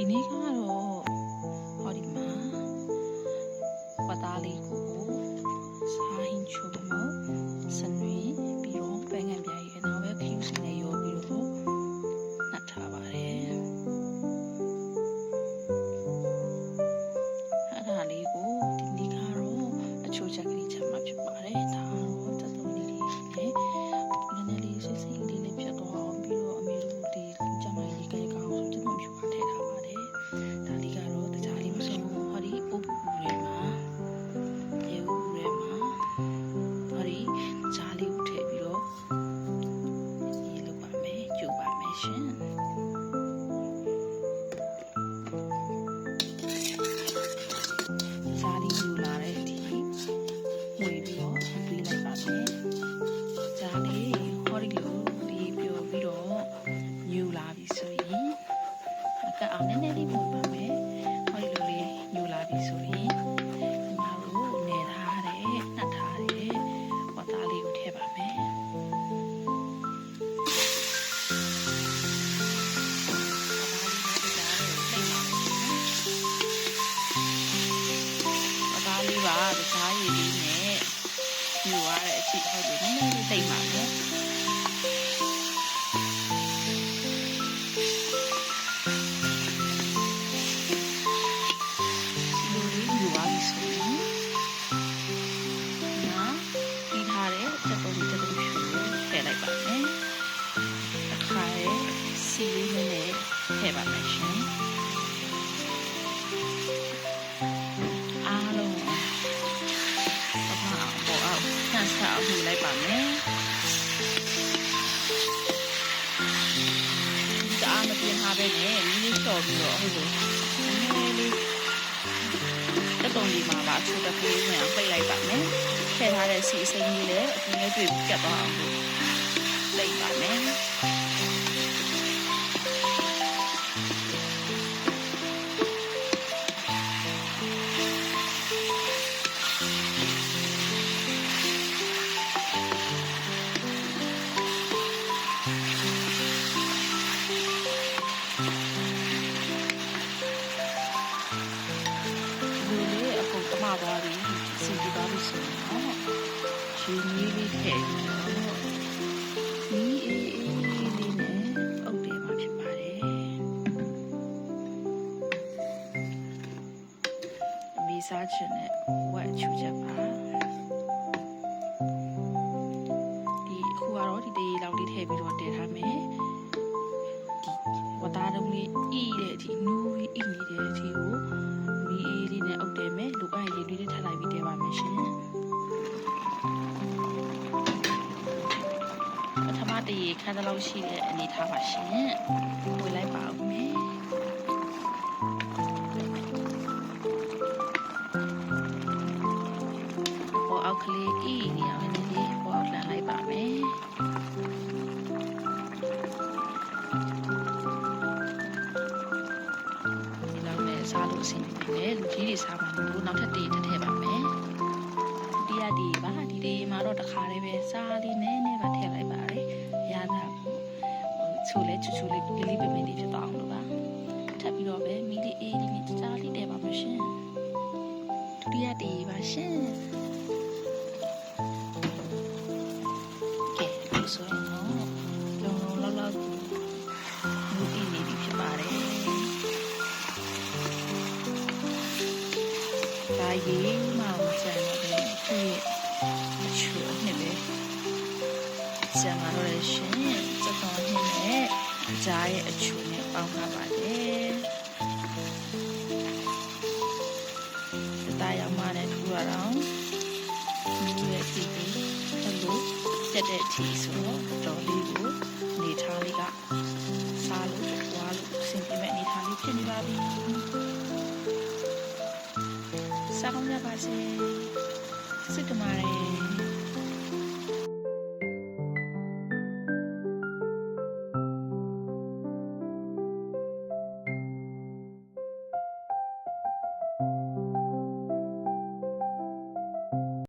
နေ့ကတော့ဟောဒီမှာဝတ်သားလေးကိုစားဟင်းချိုးမို့စနွေပြီးတော့ပဲငံပြားကြီးအနောက်ပဲခရူးစင်နဲ့ရောပြီးတော့နှက်ထားပါတယ်အဲ့ဒါလေးကိုဒီနေ့ကတော့အချိုးချက်ကလေးချက်မှဖြစ်ပါတယ်ဒါတော့တက်တော်လေးတွေနဲ့နည်းနည်းလေးစိတ်စိတ်လေးဖြစ်သွားအောင်ပြီးတော့အမေတို့ဒီကျမကြီးကြိုက်ကောင်းဆိုကျွန်တော်ဖြူပါထည့်ထားပါတယ်ဒါလေးကတော့တခြားလေးမဆုံးဘူးဟောဒီအုပ်ပူထဲမှာရေဦးထဲမှာဟောဒီဂျားလေးကိုထည့်ပြီးတော့ရေးလုပ်ပါမယ်ကျုပ်ပါမယ်ရှင်ဂျားလေးယူလာတဲ့အထိဝေပြီးတော့ပေးလိုက်ပါမယ်ဂျားလေးဟောဒီလိုလေးပြောပြီးတော့ယူလာပြီဆိုရင်ကအောင်နည်းနည်းလေးပို့ပါမယ်ဟောဒီလိုလေးယူလာပြီဆိုရင်ဒီမှာကိုနေထားတယ်နှက်ထားတယ်ဝတ်သားလေးကိုထည့်ပါမယ်ပါတခြားရည်လေးနဲ့ယူရတဲ့အချိန်ဟုတ်ပြီနည်းနည်းလေးသိမ့်ပါမယ်လူလေးယူပါပြီဆိုရင်နားပြီးထားတဲ့တက်ပုံဖြူကိုထည့်လိုက်ပါမယ်အခါရဲ့စီလေးနဲ့ထည့်ပါမယ်ရှင်ဆက်အောင်လိုက်ပါမယ်။ဒါမပြင်ထားပဲနဲ့မီးလေးချော်ပြီးတော့ဟုတ်လို့နည်းနည်းလေးတက်ပုံဒီမှာပါချိုးတကလေးနဲ့ပိတ်လိုက်ပါမယ်။ထည့်ထားတဲ့စီစိမ်းလေးလည်းအပြင်လေးတွေ့ပြတ်သွားအောင်လိုက်ပါမယ်။သွားပြီစီဒီပါလို့ဆိုတော့ရွှေမီးလေးထည့်ပြီးတော့မီးအေးလေးနဲ့အုပ်တယ်မှာဖြစ်ပါတယ်အမေစားချင်တဲ့ဝက်ချူချက်ပါဒီအခုကတော့ဒီတေးလောက်လေးထည့်ပြီးတော့တည်ထားမယ်ဒီဝတ်သားတုံးလေးအီးတဲ့အထိနူးပြီးအီးနေတဲ့အထိကိုမီးအေးလေးနဲ့အုပ်တယ်မယ်လူအပ်ရေလေးထပ်လိုက်ပြီးတဲပါမယ်ရှင်ပထမတရေခန်းတလောက်ရှိတဲ့အနေထားပါရှင်ဝေလိုက်ပါဦးမယ်ပေါ်အောက်ကလေးအီးနေအောင်နည်းနည်းလေးပေါ်အောက်လှန်လိုက်ပါမယ်စားလို့အဆင်ပြေတယ်လူကြီးတွေစားမှာလို့နောက်ထပ်တည်ထည့်ပါမယ်ဒီရဒီပါဒီတေးမှာတော့တခါလေးပဲစားလေးနည်းနည်းပါထည့်လိုက်ပါတယ်ရတာချိုးလဲချူချူလေးလေးပင်ပင်လေးဖြစ်သွားအောင်လို့ပါထပ်ပြီးတော့ပဲမီလေးအေးလေးနဲ့စားလေးတည်ပါမရှင်ဒုတိယတေးပါရှင်ကဲလို့ဆိုရင်တော့လုံလုံလောက်လောက်မူတည်နေပြီဖြစ်ပါတယ်ဒါရေးမှမကျန်တော့တယ်သူ့ရဲ့အချူအနှစ်ပဲကျန်လာတော့ရှင်စက်တော်နှစ်နဲ့ဂျားရဲ့အချူနဲ့ပေါင်းထားပါတယ်တတရောက်မှလည်းထူရအောင်ဒီရဲ့စီပြီးဘလို့တက်တဲ့အထိဆိုတော့တော်လေးကိုနေထားလေးကစားလို့ွားလို့အဆင်ပြေမဲ့အနေထားလေးဖြစ်နေပါပြီစားကောင်းကြပါစေစစ်တမား